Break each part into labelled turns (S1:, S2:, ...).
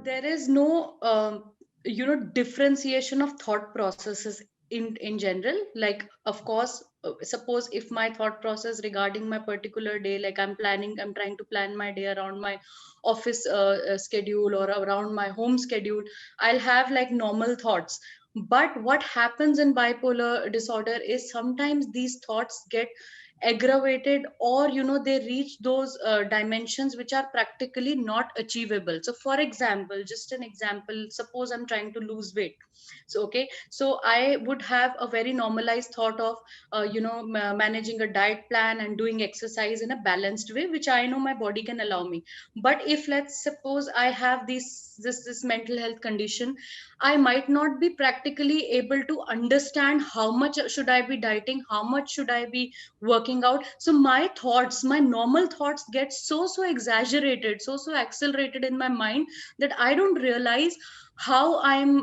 S1: there is no differentiation of thought processes in general. Like, of course, suppose if my thought process regarding my particular day, like I'm trying to plan my day around my office schedule or around my home schedule, I'll have like normal thoughts. But what happens in bipolar disorder is sometimes these thoughts get aggravated, or they reach those dimensions which are practically not achievable. So for example, just an example, suppose I'm trying to lose weight. So okay, so I would have a very normalized thought of managing a diet plan and doing exercise in a balanced way, which I know my body can allow me. But if, let's suppose, I have this mental health condition, I might not be practically able to understand how much should I be dieting, how much should I be working out. So my thoughts, my normal thoughts, get so exaggerated, so accelerated in my mind, that I don't realize how I'm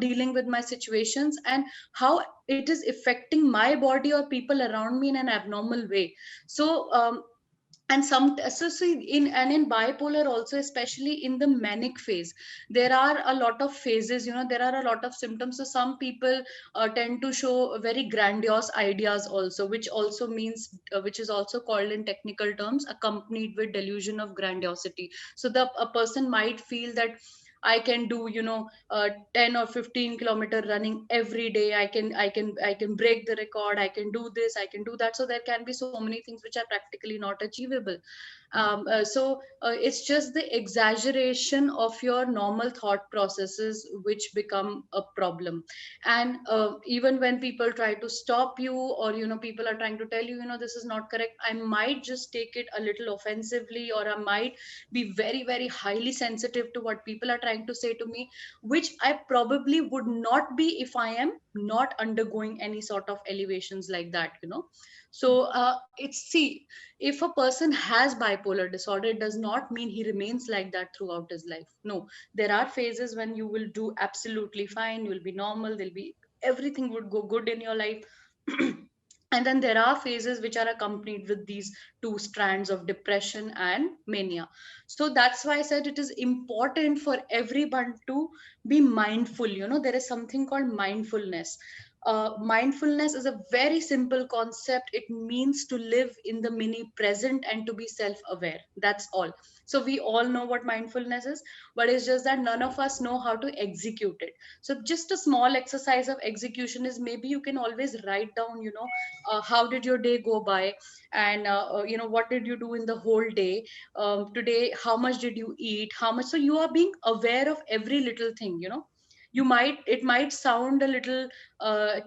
S1: dealing with my situations, and how it is affecting my body or people around me in an abnormal way. So and some so see, in bipolar also, especially in the manic phase, there are a lot of phases, there are a lot of symptoms. So some people tend to show very grandiose ideas also, which also means which is also called in technical terms accompanied with delusion of grandiosity. So a person might feel that I can do 10 or 15-kilometer running every day. I can break the record. I can do this, I can do that. So there can be so many things which are practically not achievable. It's just the exaggeration of your normal thought processes which become a problem. And even when people try to stop you, or people are trying to tell you, this is not correct, I might just take it a little offensively, or I might be very highly sensitive to what people are trying to say to me, which I probably would not be if I am not undergoing any sort of elevations like that. So it's see, if a person has bipolar disorder, it does not mean he remains like that throughout his life. No, there are phases when you will do absolutely fine, you will be normal, there'll be everything would go good in your life. And then there are phases which are accompanied with these two strands of depression and mania. So that's why I said it is important for everyone to be mindful. There is something called mindfulness. Mindfulness is a very simple concept. It means to live in the mini present and to be self aware. That's all. So we all know what mindfulness is, but it's just that none of us know how to execute it. So just a small exercise of execution is, maybe you can always write down, how did your day go by, and what did you do in the whole day, today, how much did you eat, how much. So you are being aware of every little thing. It might sound a little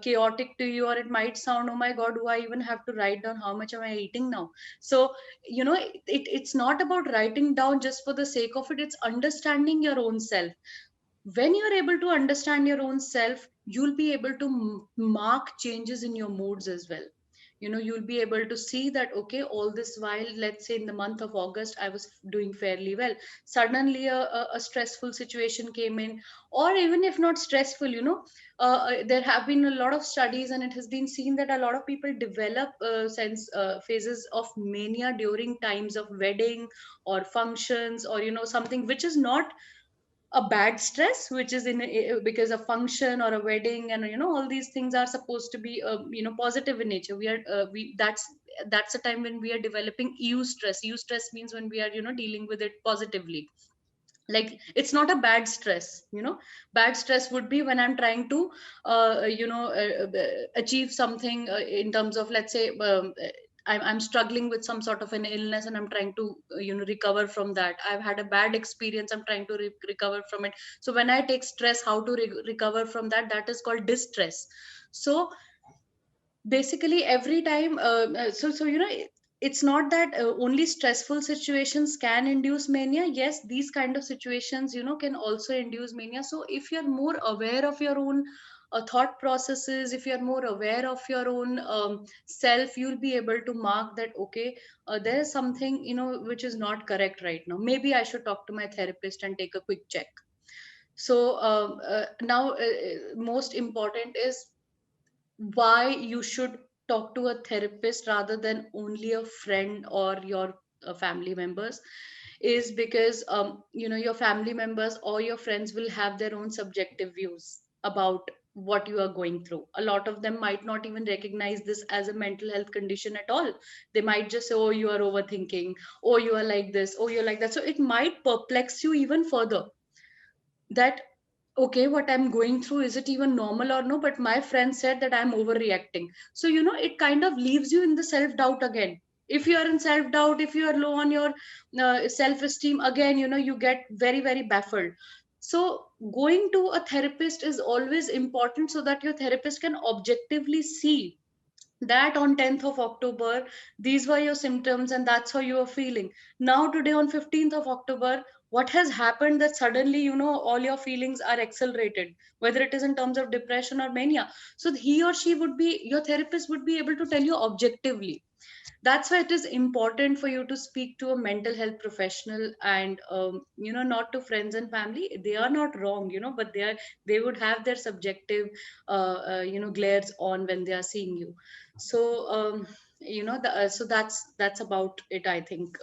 S1: chaotic to you, or it might sound, oh my god, do I even have to write down how much am I eating now? So it's not about writing down just for the sake of it. It's understanding your own self. When you're able to understand your own self, you'll be able to mark changes in your moods as well. You'll be able to see that, okay, all this while, let's say in the month of August, I was doing fairly well. Suddenly a stressful situation came in, or even if not stressful, there have been a lot of studies, and it has been seen that a lot of people develop sense phases of mania during times of wedding or functions, or something which is not a bad stress, which is because a function or a wedding, and all these things are supposed to be positive in nature. We that's a time when we are developing eustress. Eustress means when we are dealing with it positively. Like, it's not a bad stress. Bad stress would be when I'm trying to achieve something in terms of, let's say, I'm struggling with some sort of an illness, and I'm trying to recover from that. I've had a bad experience, I'm trying to recover from it. So when I take stress, how to recover from that, that is called distress. So basically every time it's not that only stressful situations can induce mania. Yes, these kind of situations can also induce mania. So if you're more aware of your own thought processes, if you're more aware of your own self, you'll be able to mark that, okay, there is something which is not correct right now. Maybe I should talk to my therapist and take a quick check. So now most important is why you should talk to a therapist rather than only a friend or your family members. is because your family members or your friends will have their own subjective views about what you are going through. A lot of them might not even recognize this as a mental health condition at all. They might just say, oh, you are overthinking, oh, you are like this, oh, you're like that. So it might perplex you even further, that okay, what I'm going through, is it even normal or no? But my friend said that I'm overreacting. So it kind of leaves you in the self doubt again. If you are in self doubt, if you are low on your self esteem, again, you get very, very baffled. So going to a therapist is always important, so that your therapist can objectively see that on 10th of October, these were your symptoms and that's how you were feeling. Now, today on 15th of October, what has happened that suddenly, all your feelings are accelerated, whether it is in terms of depression or mania. So he or she would be, your therapist would be able to tell you objectively. That's why it is important for you to speak to a mental health professional, and not to friends and family. They are not wrong, but they would have their subjective glares on when they are seeing you. So so that's about it, I think.